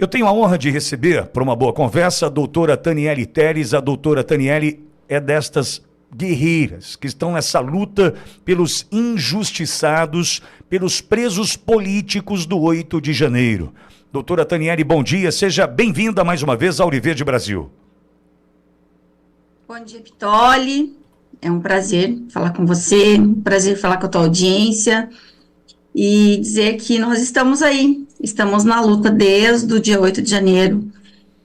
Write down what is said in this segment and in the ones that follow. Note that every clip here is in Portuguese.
Eu tenho a honra de receber, para uma boa conversa, a doutora Taniele Teres. A doutora Taniele é destas guerreiras que estão nessa luta pelos injustiçados, pelos presos políticos do 8 de janeiro. Doutora Taniele, bom dia, seja bem-vinda mais uma vez ao Auriverde Brasil. Bom dia, Pitoli. É um prazer falar com você, um prazer falar com a tua audiência e dizer que nós estamos aí, estamos na luta desde o dia 8 de janeiro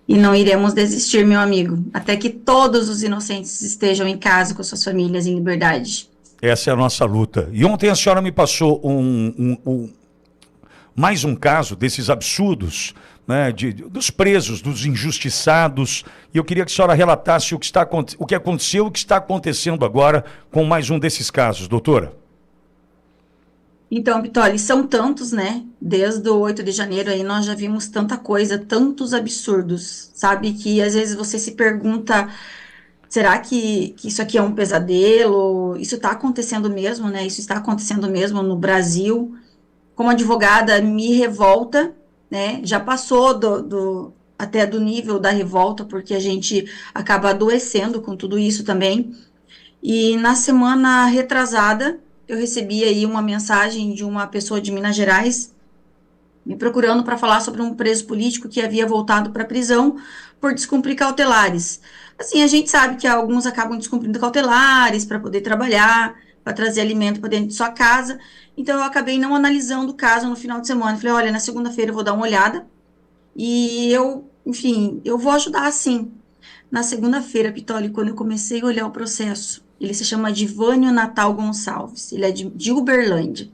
e não iremos desistir, meu amigo, até que todos os inocentes estejam em casa com suas famílias em liberdade. Essa é a nossa luta. E ontem a senhora me passou mais um caso desses absurdos, né, dos presos, dos injustiçados, e eu queria que a senhora relatasse o que aconteceu e o que está acontecendo agora com mais um desses casos, doutora. Então, Pitoli, são tantos, né? Desde o 8 de janeiro aí nós já vimos tanta coisa, tantos absurdos, sabe? Que às vezes você se pergunta, será que isso aqui é um pesadelo? Isso está acontecendo mesmo, né? Isso está acontecendo mesmo no Brasil. Como advogada, me revolta, né? Já passou até do nível da revolta, porque a gente acaba adoecendo com tudo isso também. E na semana retrasada, eu recebi aí uma mensagem de uma pessoa de Minas Gerais, me procurando para falar sobre um preso político que havia voltado para a prisão por descumprir cautelares. Assim, a gente sabe que alguns acabam descumprindo cautelares para poder trabalhar, para trazer alimento para dentro de sua casa. Então, eu acabei não analisando o caso no final de semana. Falei, olha, na segunda-feira eu vou dar uma olhada e eu vou ajudar sim. Na segunda-feira, Pitoli, quando eu comecei a olhar o processo, ele se chama Divânio Natal Gonçalves, ele é de Uberlândia.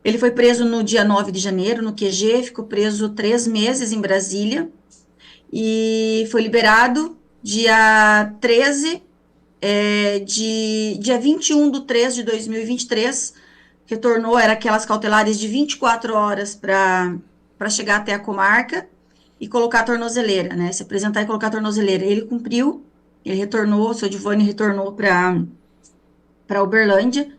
Ele foi preso no dia 9 de janeiro, no QG, ficou preso 3 meses em Brasília, e foi liberado dia 13, dia 21/3/2023, retornou, era aquelas cautelares de 24 horas para chegar até a comarca e colocar a tornozeleira, né, se apresentar e colocar a tornozeleira. Ele cumpriu, ele retornou, o seu Divânio retornou para Uberlândia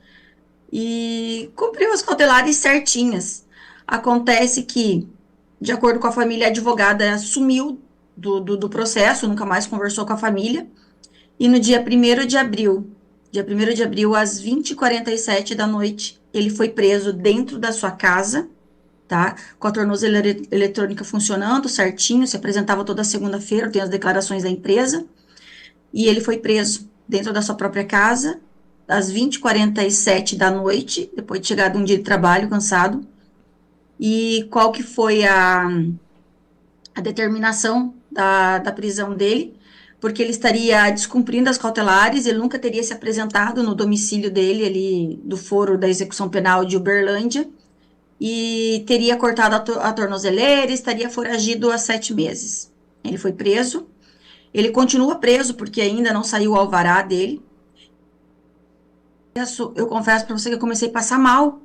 e cumpriu as cautelares certinhas. Acontece que, de acordo com a família, a advogada sumiu do processo, nunca mais conversou com a família, e no dia 1º de abril, às 20h47 da noite, ele foi preso dentro da sua casa, tá? Com a tornozeleira eletrônica funcionando certinho, se apresentava toda segunda-feira, tem as declarações da empresa, e ele foi preso dentro da sua própria casa, às 20h47 da noite, depois de chegar de um dia de trabalho, cansado. E qual que foi a determinação da prisão dele? Porque ele estaria descumprindo as cautelares, ele nunca teria se apresentado no domicílio dele, ali do foro da execução penal de Uberlândia, e teria cortado a tornozeleira, estaria foragido há 7 meses. Ele foi preso, ele continua preso, porque ainda não saiu o alvará dele. Eu confesso para você que eu comecei a passar mal.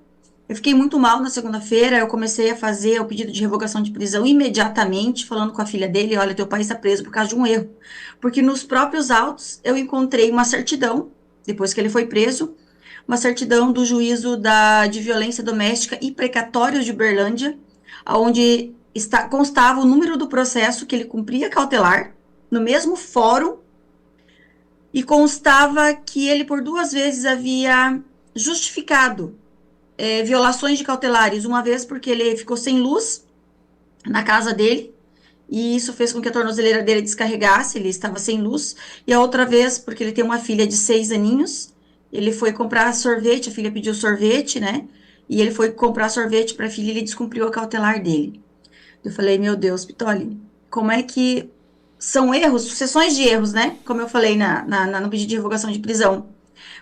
Eu fiquei muito mal na segunda-feira, eu comecei a fazer o pedido de revogação de prisão imediatamente, falando com a filha dele, olha, teu pai está preso por causa de um erro. Porque nos próprios autos eu encontrei uma certidão, depois que ele foi preso, uma certidão do juízo de violência doméstica e precatórios de Uberlândia, onde constava o número do processo que ele cumpria cautelar, no mesmo fórum, e constava que ele por 2 vezes havia justificado violações de cautelares, uma vez porque ele ficou sem luz na casa dele, e isso fez com que a tornozeleira dele descarregasse, ele estava sem luz, e a outra vez porque ele tem uma filha de 6 aninhos, ele foi comprar sorvete, a filha pediu sorvete, né, e ele foi comprar sorvete para a filha e ele descumpriu a cautelar dele. Eu falei, meu Deus, Pitoli, como é que são erros, sucessões de erros, né? Como eu falei no pedido de revogação de prisão.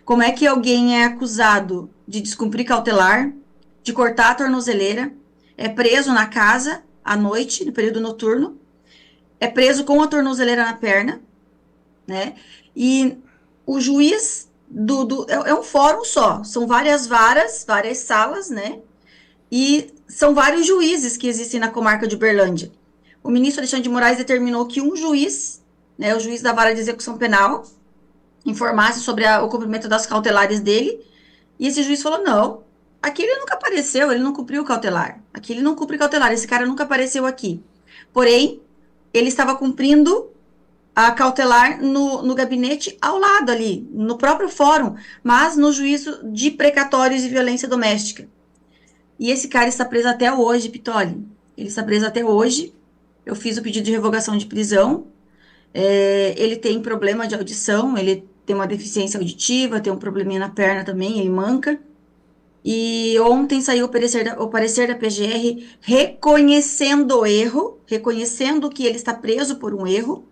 Como é que alguém é acusado de descumprir cautelar, de cortar a tornozeleira, é preso na casa à noite, no período noturno, é preso com a tornozeleira na perna, né? E o juiz é um fórum só, são várias varas, várias salas, né? E são vários juízes que existem na comarca de Uberlândia. O ministro Alexandre de Moraes determinou que um juiz, né, o juiz da vara de execução penal, informasse sobre o cumprimento das cautelares dele, e esse juiz falou, não, aqui ele nunca apareceu, ele não cumpriu o cautelar, aqui ele não cumpre cautelar, esse cara nunca apareceu aqui. Porém, ele estava cumprindo a cautelar no gabinete ao lado ali, no próprio fórum, mas no juízo de precatórios e violência doméstica. E esse cara está preso até hoje, Pitoli. Ele está preso até hoje. Eu fiz o pedido de revogação de prisão. Ele tem problema de audição, ele tem uma deficiência auditiva, tem um probleminha na perna também, ele manca. E ontem saiu o parecer da PGR reconhecendo o erro, reconhecendo que ele está preso por um erro,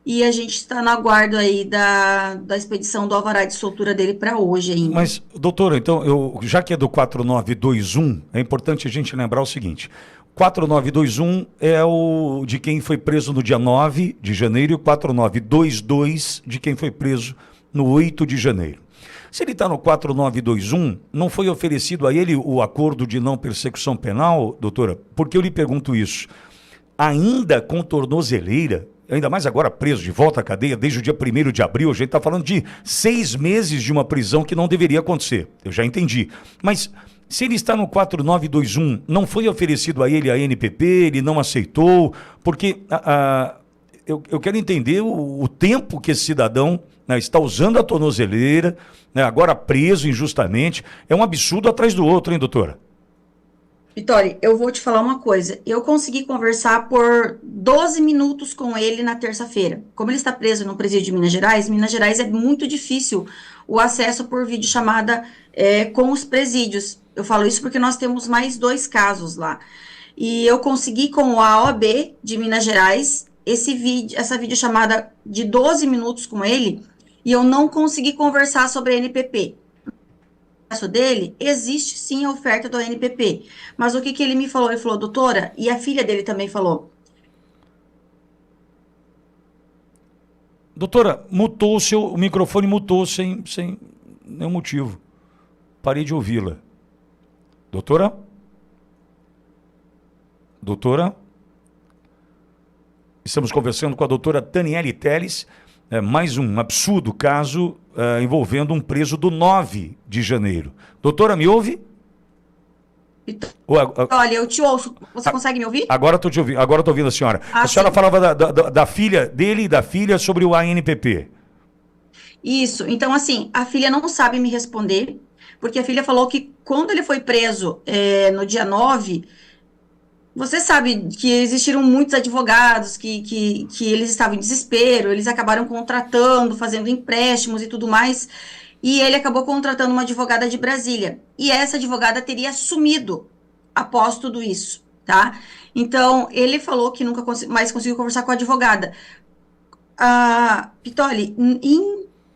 e a gente está no aguardo aí da expedição do alvará de soltura dele para hoje ainda. Mas, doutora, então, já que é do 4921, é importante a gente lembrar o seguinte: 4921 é o de quem foi preso no dia 9 de janeiro e o 4922 de quem foi preso no 8 de janeiro. Se ele está no 4921, não foi oferecido a ele o acordo de não persecução penal, doutora? Porque eu lhe pergunto isso. Ainda com tornozeleira, ainda mais agora preso de volta à cadeia desde o dia 1º de abril, a gente está falando de 6 meses de uma prisão que não deveria acontecer. Eu já entendi. Mas se ele está no 4921, não foi oferecido a ele a NPP, ele não aceitou, porque eu quero entender o tempo que esse cidadão, né, está usando a tornozeleira, né, agora preso injustamente. É um absurdo atrás do outro, hein, doutora? Vitória, eu vou te falar uma coisa. Eu consegui conversar por 12 minutos com ele na terça-feira. Como ele está preso no presídio de Minas Gerais é muito difícil o acesso por videochamada com os presídios. Eu falo isso porque nós temos mais 2 casos lá. E eu consegui com a OAB de Minas Gerais essa videochamada de 12 minutos com ele, e eu não consegui conversar sobre a NPP. Dele, existe sim a oferta do NPP, mas o que ele me falou? Ele falou, doutora, e a filha dele também falou. Doutora, o microfone mutou sem nenhum motivo. Parei de ouvi-la. Doutora? Doutora? Estamos conversando com a doutora Taniele Telles, mais um absurdo caso envolvendo um preso do 9 de janeiro. Doutora, me ouve? Olha, eu te ouço. Você consegue me ouvir? Agora estou te ouvindo. Agora estou ouvindo a senhora. A senhora sim. falava da filha dele e da filha sobre o ANPP. Isso. Então, assim, a filha não sabe me responder, porque a filha falou que quando ele foi preso no dia 9, você sabe que existiram muitos advogados, que eles estavam em desespero, eles acabaram contratando, fazendo empréstimos e tudo mais, e ele acabou contratando uma advogada de Brasília. E essa advogada teria sumido após tudo isso, tá? Então, ele falou que nunca mais conseguiu conversar com a advogada. Pitoli,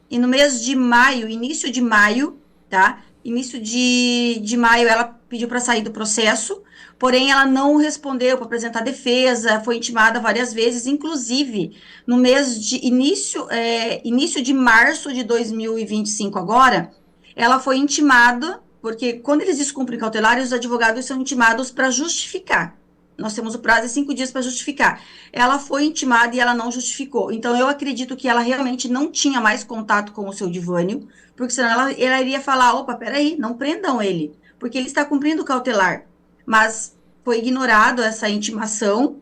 e no mês de maio, início de maio, tá? Início de maio, ela pediu para sair do processo, porém ela não respondeu para apresentar defesa, foi intimada várias vezes, inclusive no mês de início de março de 2025 agora, ela foi intimada, porque quando eles descumprem cautelares, os advogados são intimados para justificar. Nós temos o prazo de 5 dias para justificar. Ela foi intimada e ela não justificou. Então, eu acredito que ela realmente não tinha mais contato com o seu Divânio, porque senão ela iria falar, opa, peraí, não prendam ele, porque ele está cumprindo o cautelar. Mas foi ignorado essa intimação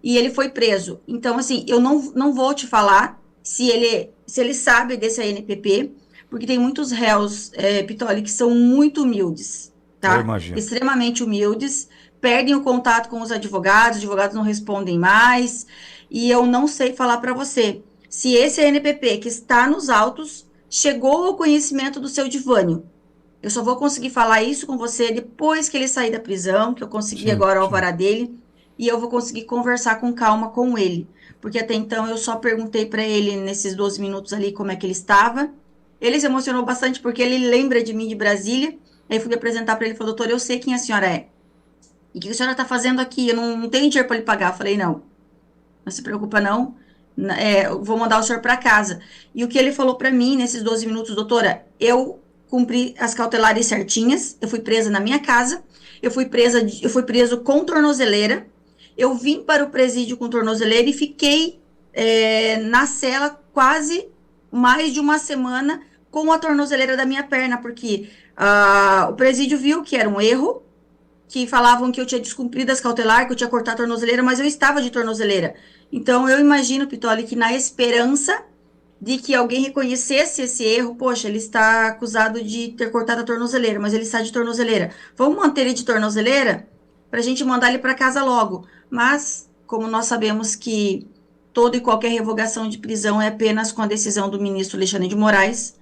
e ele foi preso. Então, assim, eu não vou te falar se ele sabe desse ANPP, porque tem muitos réus, Pitoli, que são muito humildes, tá? Eu imagino. Extremamente humildes, perdem o contato com os advogados não respondem mais, e eu não sei falar para você se esse ANPP que está nos autos chegou ao conhecimento do seu Divânio. Eu só vou conseguir falar isso com você depois que ele sair da prisão, que eu consegui agora o alvará dele, e eu vou conseguir conversar com calma com ele, porque até então eu só perguntei para ele nesses 12 minutos ali como é que ele estava. Ele se emocionou bastante porque ele lembra de mim de Brasília, aí fui me apresentar para ele e falou, doutor, eu sei quem a senhora é. E o que a senhora está fazendo aqui? Eu não tenho dinheiro para lhe pagar. Eu falei, não se preocupa não, eu vou mandar o senhor para casa. E o que ele falou para mim nesses 12 minutos, doutora, eu cumpri as cautelares certinhas, eu fui presa na minha casa, eu fui preso com tornozeleira, eu vim para o presídio com tornozeleira e fiquei na cela quase mais de uma semana com a tornozeleira da minha perna, porque o presídio viu que era um erro, que falavam que eu tinha descumprido as cautelares, que eu tinha cortado a tornozeleira, mas eu estava de tornozeleira. Então, eu imagino, Pitoli, que na esperança de que alguém reconhecesse esse erro, poxa, ele está acusado de ter cortado a tornozeleira, mas ele está de tornozeleira. Vamos manter ele de tornozeleira para a gente mandar ele para casa logo. Mas, como nós sabemos que toda e qualquer revogação de prisão é apenas com a decisão do ministro Alexandre de Moraes,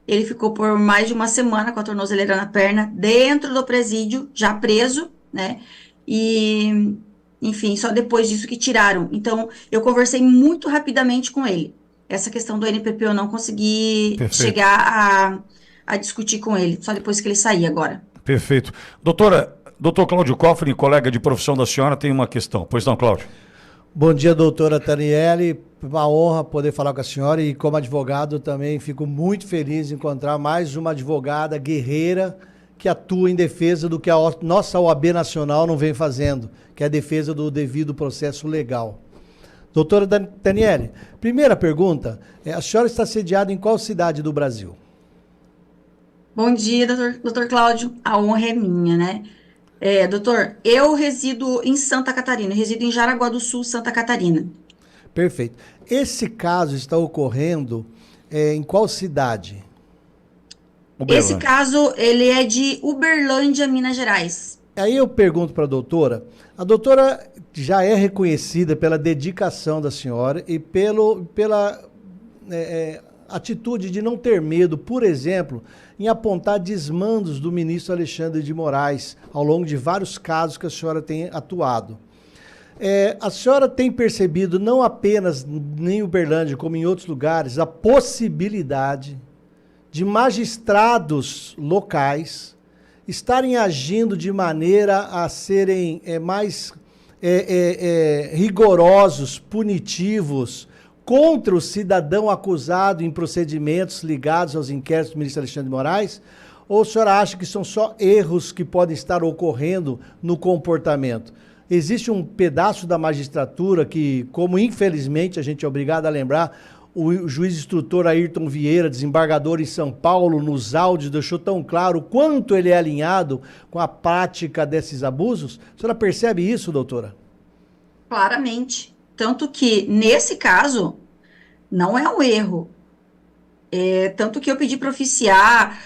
ele ficou por mais de uma semana com a tornozeleira na perna, dentro do presídio, já preso, né? E, enfim, só depois disso que tiraram. Então, eu conversei muito rapidamente com ele. Essa questão do NPP eu não consegui chegar a discutir com ele, só depois que ele sair agora. Perfeito. Doutor Cláudio Cofre, colega de profissão da senhora, tem uma questão. Pois não, Cláudio? Bom dia, doutora Taniele. Uma honra poder falar com a senhora e como advogado também fico muito feliz em encontrar mais uma advogada guerreira que atua em defesa do que a nossa OAB Nacional não vem fazendo, que é a defesa do devido processo legal. Doutora Taniele, primeira pergunta, a senhora está sediada em qual cidade do Brasil? Bom dia, doutor Cláudio. A honra é minha, né? Doutor, eu resido em Santa Catarina, resido em Jaraguá do Sul, Santa Catarina. Perfeito. Esse caso está ocorrendo em qual cidade? Esse caso, ele é de Uberlândia, Minas Gerais. Aí eu pergunto para a doutora já é reconhecida pela dedicação da senhora e pela atitude de não ter medo, por exemplo, em apontar desmandos do ministro Alexandre de Moraes ao longo de vários casos que a senhora tem atuado. A senhora tem percebido, não apenas em Uberlândia, como em outros lugares, a possibilidade de magistrados locais estarem agindo de maneira a serem mais rigorosos, punitivos, contra o cidadão acusado em procedimentos ligados aos inquéritos do ministro Alexandre de Moraes? Ou a senhora acha que são só erros que podem estar ocorrendo no comportamento? Existe um pedaço da magistratura que, como infelizmente a gente é obrigado a lembrar, o juiz instrutor Ayrton Vieira, desembargador em São Paulo, nos áudios deixou tão claro o quanto ele é alinhado com a prática desses abusos? A senhora percebe isso, doutora? Claramente. Tanto que, nesse caso, não é um erro. Tanto que eu pedi para oficiar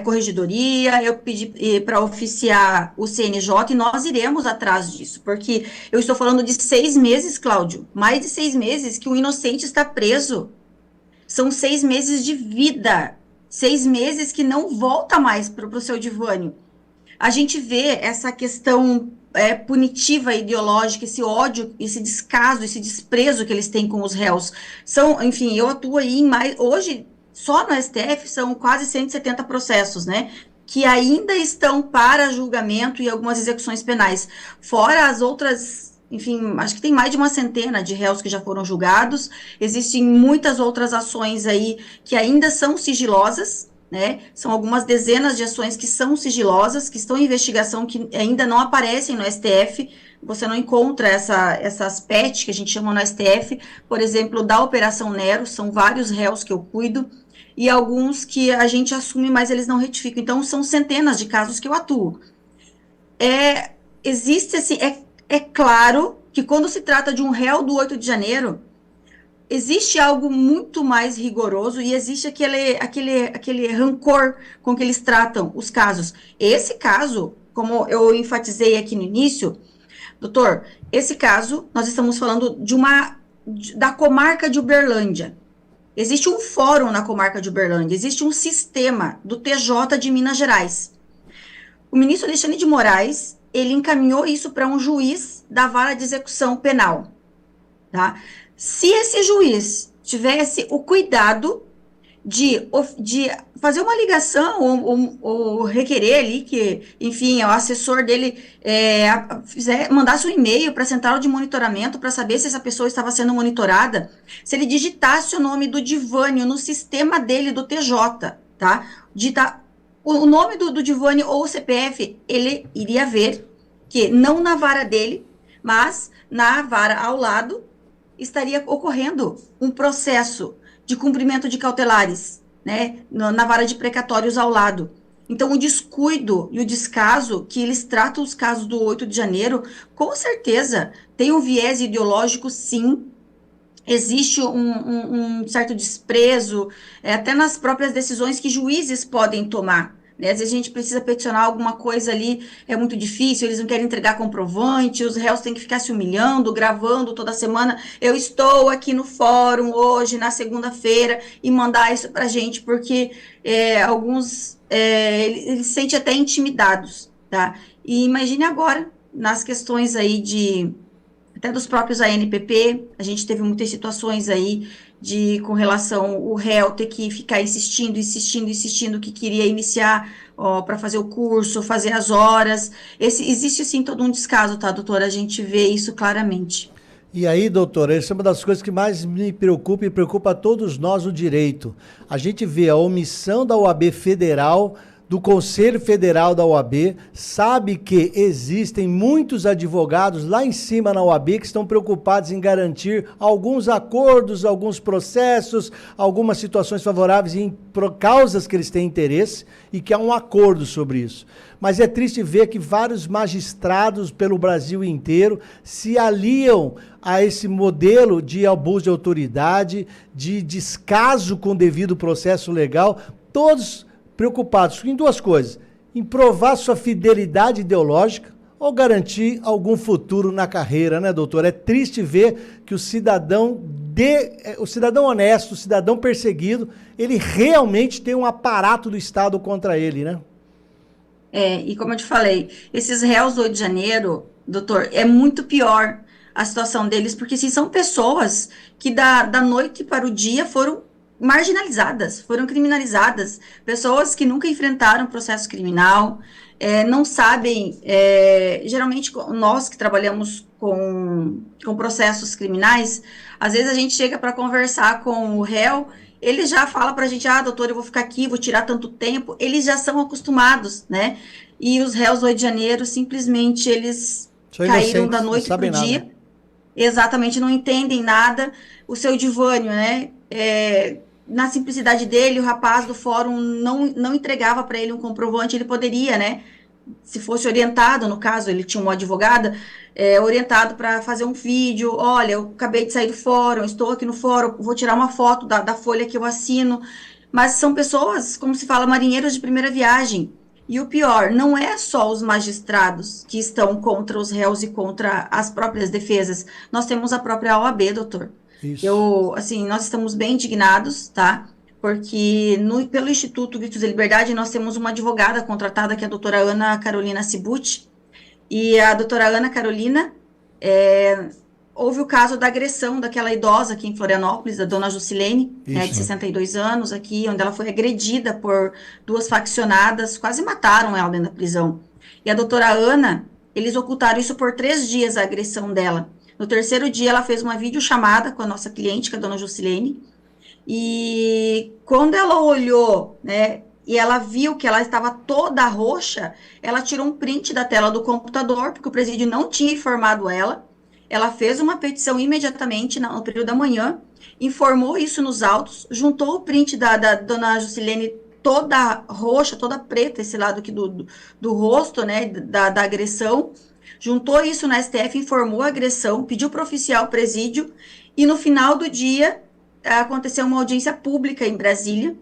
corregedoria, eu pedi para oficiar o CNJ e nós iremos atrás disso, porque eu estou falando de 6 meses, Cláudio, mais de 6 meses que o inocente está preso. São 6 meses de vida, 6 meses que não volta mais para o seu divânio. A gente vê essa questão punitiva, ideológica, esse ódio, esse descaso, esse desprezo que eles têm com os réus. Enfim, eu atuo aí hoje, só no STF, são quase 170 processos, né? Que ainda estão para julgamento e algumas execuções penais. Fora as outras, enfim, acho que tem mais de uma centena de réus que já foram julgados. Existem muitas outras ações aí que ainda são sigilosas, né? São algumas dezenas de ações que são sigilosas, que estão em investigação, que ainda não aparecem no STF. Você não encontra essas PET, que a gente chama no STF, por exemplo, da Operação Nero, são vários réus que eu cuido, e alguns que a gente assume, mas eles não retificam. Então, são centenas de casos que eu atuo. Existe assim, claro que quando se trata de um réu do 8 de janeiro, existe algo muito mais rigoroso e existe aquele rancor com que eles tratam os casos. Esse caso, como eu enfatizei aqui no início, doutor, esse caso, nós estamos falando da comarca de Uberlândia. Existe um fórum na comarca de Uberlândia, existe um sistema do TJ de Minas Gerais. O ministro Alexandre de Moraes, ele encaminhou isso para um juiz da vara de execução penal, tá? Se esse juiz tivesse o cuidado de fazer uma ligação ou requerer ali que, enfim, o assessor dele mandasse um e-mail para a central de monitoramento para saber se essa pessoa estava sendo monitorada, se ele digitasse o nome do divânio no sistema dele do TJ, tá? Digitar o nome do divânio ou o CPF, ele iria ver que não na vara dele, mas na vara ao lado estaria ocorrendo um processo de cumprimento de cautelares, né, na vara de precatórios ao lado. Então, o descuido e o descaso que eles tratam os casos do 8 de janeiro, com certeza, tem um viés ideológico, sim. Existe um certo desprezo, até nas próprias decisões que juízes podem tomar, né? Às vezes a gente precisa peticionar alguma coisa ali, é muito difícil, eles não querem entregar comprovante, os réus têm que ficar se humilhando, gravando toda semana. Eu estou aqui no fórum hoje, na segunda-feira, e mandar isso para a gente, porque alguns eles se sentem até intimidados, tá? E imagine agora, nas questões aí até dos próprios ANPP, a gente teve muitas situações aí com relação o réu ter que ficar insistindo que queria iniciar para fazer o curso, fazer as horas. Existe sim todo um descaso, tá, doutora? A gente vê isso claramente. E aí, doutora, essa é uma das coisas que mais me preocupa e preocupa a todos nós o direito. A gente vê a omissão da OAB Federal, do Conselho Federal da OAB, sabe que existem muitos advogados lá em cima na OAB que estão preocupados em garantir alguns acordos, alguns processos, algumas situações favoráveis por causas que eles têm interesse e que há um acordo sobre isso. Mas é triste ver que vários magistrados pelo Brasil inteiro se aliam a esse modelo de abuso de autoridade, de descaso com o devido processo legal, todos preocupados em duas coisas: em provar sua fidelidade ideológica ou garantir algum futuro na carreira, né, doutor? É triste ver que o cidadão honesto, o cidadão perseguido, ele realmente tem um aparato do Estado contra ele, né? E como eu te falei, esses réus do 8 de janeiro, doutor, é muito pior a situação deles, porque assim, são pessoas que da noite para o dia foram marginalizadas, foram criminalizadas, pessoas que nunca enfrentaram processo criminal, não sabem, geralmente nós que trabalhamos com processos criminais, às vezes a gente chega para conversar com o réu, ele já fala para a gente, doutor, eu vou ficar aqui, vou tirar tanto tempo, eles já são acostumados, né? E os réus do 8 de janeiro, simplesmente, eles caíram da noite para o dia, exatamente, não entendem nada. O seu Edivânio, né? Na simplicidade dele, o rapaz do fórum não entregava para ele um comprovante, ele poderia, né? Se fosse orientado, no caso, ele tinha uma advogada, orientado para fazer um vídeo, olha, eu acabei de sair do fórum, estou aqui no fórum, vou tirar uma foto da folha que eu assino, mas são pessoas, como se fala, marinheiros de primeira viagem, e o pior, não é só os magistrados que estão contra os réus e contra as próprias defesas, nós temos a própria OAB, doutor. Isso. Nós estamos bem indignados, tá? Porque pelo Instituto Gritos de Liberdade nós temos uma advogada contratada, que é a doutora Ana Carolina Cibucci, e a doutora Ana Carolina, houve o caso da agressão daquela idosa aqui em Florianópolis, da dona Jusilene, de 62 anos, aqui, onde ela foi agredida por duas faccionadas, quase mataram ela dentro da prisão. E a doutora Ana, eles ocultaram isso por 3 dias, a agressão dela. No terceiro dia, ela fez uma videochamada com a nossa cliente, que é a dona Jusilene, e quando ela olhou, né, e ela viu que ela estava toda roxa, ela tirou um print da tela do computador, porque o presídio não tinha informado ela fez uma petição imediatamente no período da manhã, informou isso nos autos, juntou o print da dona Jusilene toda roxa, toda preta, esse lado aqui do rosto, né, da agressão, juntou isso na STF, informou a agressão, pediu para o oficial presídio, e no final do dia aconteceu uma audiência pública em Brasília,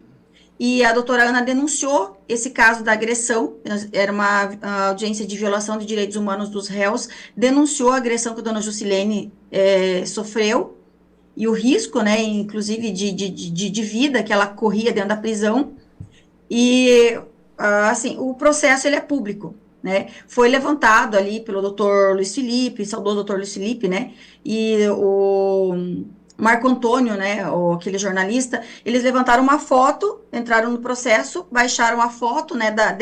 e a doutora Ana denunciou esse caso da agressão, era uma audiência de violação de direitos humanos dos réus, denunciou a agressão que a dona Jusilene sofreu, e o risco, né, inclusive de vida que ela corria dentro da prisão, e o processo ele é público. Né, foi levantado ali pelo doutor Luiz Felipe, saudoso doutor Luiz Felipe, né, e o Marco Antônio, né, aquele jornalista, eles levantaram uma foto, entraram no processo, baixaram a foto, né, da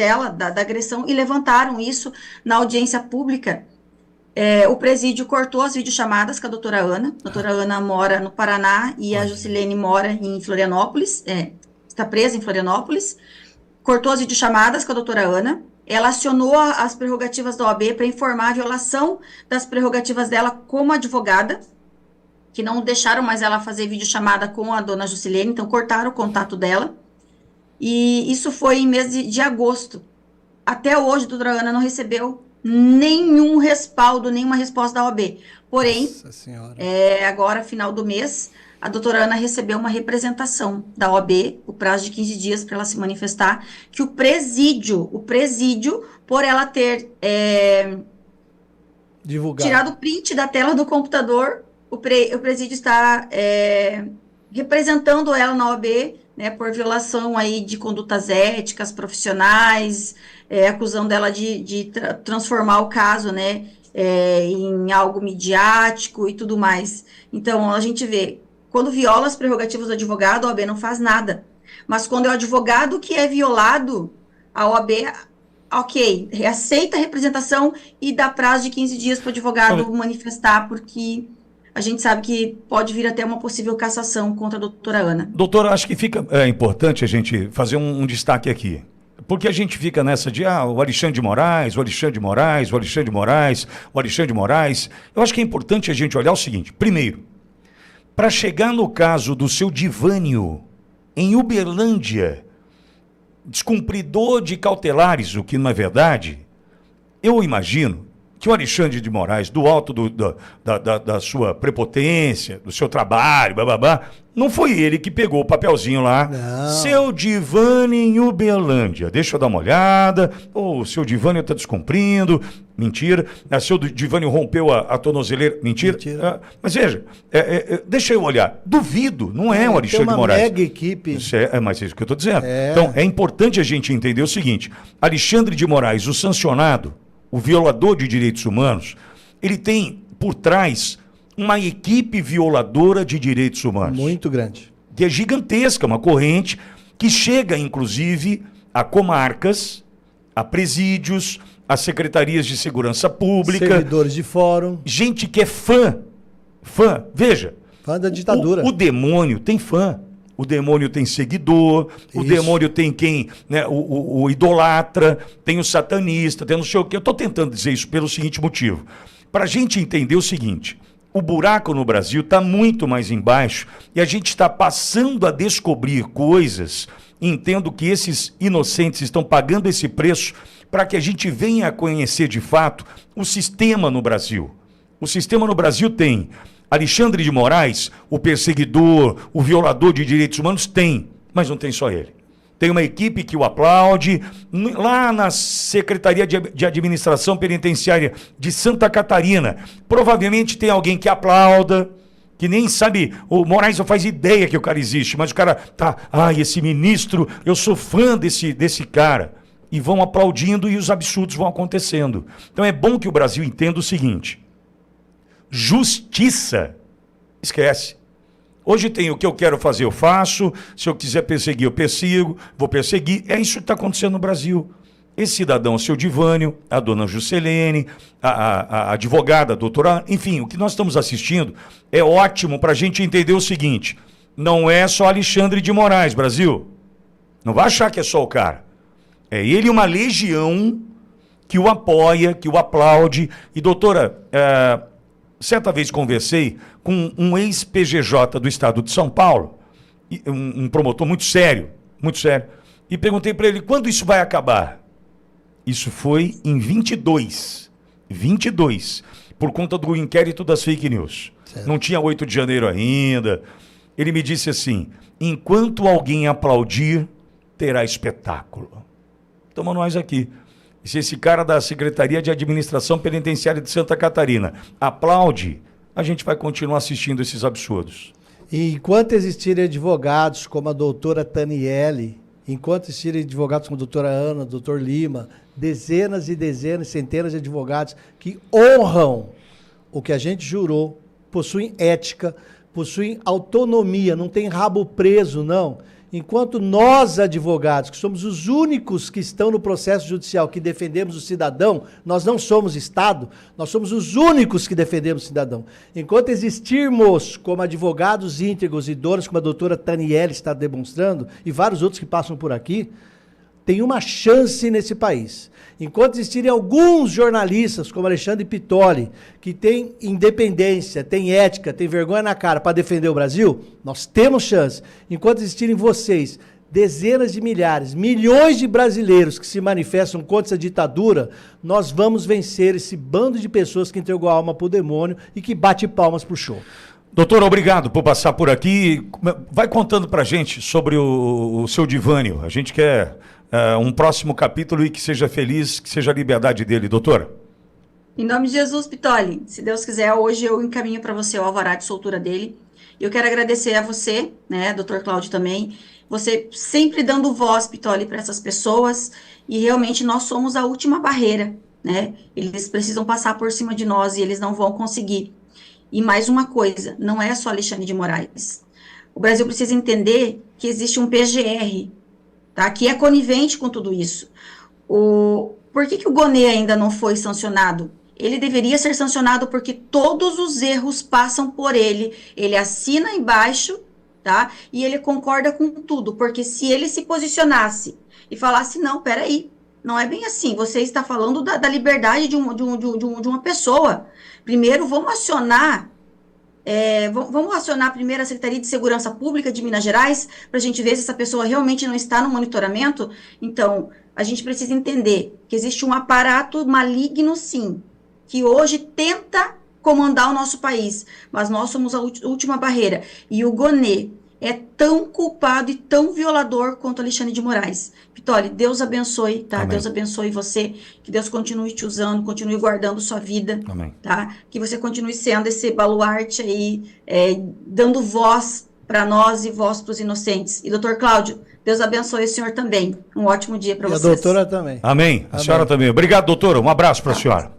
agressão e levantaram isso na audiência pública. O presídio cortou as videochamadas com a doutora Ana. A doutora Ana mora no Paraná e a Jusilene mora em Florianópolis, está presa em Florianópolis. Cortou as videochamadas com a doutora Ana. Ela acionou as prerrogativas da OAB para informar a violação das prerrogativas dela como advogada, que não deixaram mais ela fazer videochamada com a dona Jusilene, então cortaram o contato dela. E isso foi em mês de agosto. Até hoje, a doutora Ana não recebeu nenhum respaldo, nenhuma resposta da OAB. Porém, Nossa Senhora. agora, final do mês, a doutora Ana recebeu uma representação da OAB, o prazo de 15 dias para ela se manifestar, que o presídio, por ela ter Divulgado. tirado o print da tela do computador, o presídio está representando ela na OAB, né, por violação aí de condutas éticas, profissionais, acusando ela de transformar o caso, né, em algo midiático e tudo mais. Então, a gente vê, quando viola as prerrogativas do advogado, a OAB não faz nada. Mas quando é o advogado que é violado, a OAB, ok, aceita a representação e dá prazo de 15 dias para o advogado manifestar, porque a gente sabe que pode vir até uma possível cassação contra a doutora Ana. Doutora, acho que fica importante a gente fazer um destaque aqui. Porque a gente fica nessa de, o Alexandre de Moraes, o Alexandre de Moraes, o Alexandre de Moraes, o Alexandre de Moraes. Eu acho que é importante a gente olhar o seguinte. Primeiro, para chegar no caso do seu Divânio, em Uberlândia, descumpridor de cautelares, o que não é verdade, eu imagino que o Alexandre de Moraes, do alto da sua prepotência, do seu trabalho, bababá, não foi ele que pegou o papelzinho lá. Não. Seu Divânio em Uberlândia. Deixa eu dar uma olhada. O seu Divânio está descumprindo. Mentira. Seu Divânio rompeu a tornozeleira. Mentira. Mas veja, deixa eu olhar. Duvido, não é o Alexandre de Moraes. Tem uma mega equipe. Mas é isso que eu estou dizendo. Então, é importante a gente entender o seguinte. Alexandre de Moraes, o sancionado, o violador de direitos humanos, ele tem por trás uma equipe violadora de direitos humanos. Muito grande. Que é gigantesca, uma corrente que chega, inclusive, a comarcas, a presídios, a secretarias de segurança pública. Servidores de fórum. Gente que é fã. Veja. Fã da ditadura. O demônio tem fã. O demônio tem seguidor, Isso. O demônio tem quem, né, o idolatra, tem o satanista, tem não sei o quê. Eu estou tentando dizer isso pelo seguinte motivo. Para a gente entender o seguinte, o buraco no Brasil está muito mais embaixo e a gente está passando a descobrir coisas, entendo que esses inocentes estão pagando esse preço para que a gente venha a conhecer de fato o sistema no Brasil. O sistema no Brasil tem Alexandre de Moraes, o perseguidor, o violador de direitos humanos, tem, mas não tem só ele. Tem uma equipe que o aplaude, lá na Secretaria de Administração Penitenciária de Santa Catarina, provavelmente tem alguém que aplauda, que nem sabe, o Moraes não faz ideia que o cara existe, mas o cara tá, esse ministro, eu sou fã desse cara. E vão aplaudindo e os absurdos vão acontecendo. Então é bom que o Brasil entenda o seguinte, justiça, esquece. Hoje tem o que eu quero fazer, eu faço. Se eu quiser perseguir, eu persigo. Vou perseguir. É isso que está acontecendo no Brasil. Esse cidadão, o seu Divânio, a dona Juscelene, a advogada, a doutora... Enfim, o que nós estamos assistindo é ótimo para a gente entender o seguinte. Não é só Alexandre de Moraes, Brasil. Não vai achar que é só o cara. É ele uma legião que o apoia, que o aplaude. E, doutora... certa vez conversei com um ex-PGJ do estado de São Paulo, um promotor muito sério, e perguntei para ele, quando isso vai acabar? Isso foi em 22, por conta do inquérito das fake news. Certo. Não tinha 8 de janeiro ainda. Ele me disse assim, enquanto alguém aplaudir, terá espetáculo. Estamos nós aqui. Se esse cara da Secretaria de Administração Penitenciária de Santa Catarina aplaude, a gente vai continuar assistindo esses absurdos. E enquanto existirem advogados como a doutora Taniele, enquanto existirem advogados como a doutora Ana, o doutor Lima, dezenas e dezenas, centenas de advogados que honram o que a gente jurou, possuem ética, possuem autonomia, não tem rabo preso, não. Enquanto nós, advogados, que somos os únicos que estão no processo judicial, que defendemos o cidadão, nós não somos Estado, nós somos os únicos que defendemos o cidadão. Enquanto existirmos como advogados íntegros e donos, como a doutora Taniele está demonstrando, e vários outros que passam por aqui, tem uma chance nesse país. Enquanto existirem alguns jornalistas, como Alexandre Pitoli, que tem independência, tem ética, tem vergonha na cara para defender o Brasil, nós temos chance. Enquanto existirem vocês dezenas de milhares, milhões de brasileiros que se manifestam contra essa ditadura, nós vamos vencer esse bando de pessoas que entregou a alma pro demônio e que bate palmas pro show. Doutor, obrigado por passar por aqui. Vai contando pra gente sobre o seu Divânio. A gente quer um próximo capítulo e que seja feliz, que seja a liberdade dele, doutora. Em nome de Jesus, Pitoli, se Deus quiser, hoje eu encaminho para você o alvará de soltura dele. Eu quero agradecer a você, né, doutor Cláudio também, você sempre dando voz, Pitoli, para essas pessoas, e realmente nós somos a última barreira, né? Eles precisam passar por cima de nós e eles não vão conseguir. E mais uma coisa, não é só Alexandre de Moraes. O Brasil precisa entender que existe um PGR, tá? Que é conivente com tudo isso. Por que o Gonê ainda não foi sancionado? Ele deveria ser sancionado porque todos os erros passam por ele. Ele assina embaixo, tá? E ele concorda com tudo, porque se ele se posicionasse e falasse, não, peraí, não é bem assim, você está falando da liberdade de uma pessoa. Primeiro, vamos acionar primeiro a Secretaria de Segurança Pública de Minas Gerais, para a gente ver se essa pessoa realmente não está no monitoramento. Então, a gente precisa entender que existe um aparato maligno, sim, que hoje tenta comandar o nosso país, mas nós somos a última barreira. E o Gonê é tão culpado e tão violador quanto Alexandre de Moraes. Pitoli, Deus abençoe, tá? Amém. Deus abençoe você, que Deus continue te usando, continue guardando sua vida, amém, tá? Que você continue sendo esse baluarte aí, dando voz para nós e voz para os inocentes. E doutor Cláudio, Deus abençoe o senhor também. Um ótimo dia para vocês. E a doutora também. Amém. A senhora também. Obrigado, doutora. Um abraço para a senhora.